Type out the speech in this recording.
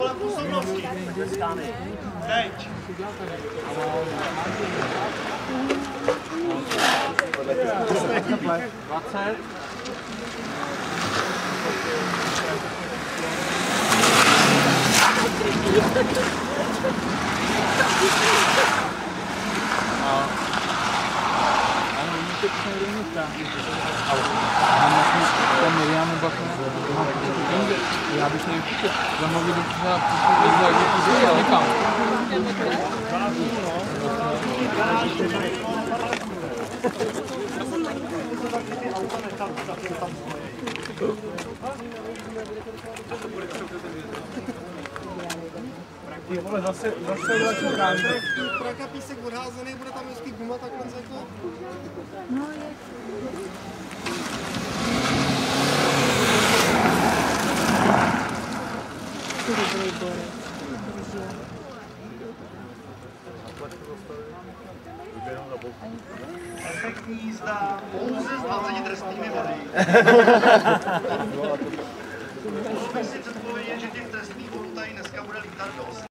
působnosti. Teď. Já bych nejvíce, že mohli bych třeba přijít někam. Ty vole, zase vlačí kánky. Praka písek odházený, bude tam vždycky guma takhle jako? No je. To dobrý boj. Efektní jízda pouze s 20 trestnými body. Musím si předpovědět, že těch trestných bodů tady dneska bude lítat dost.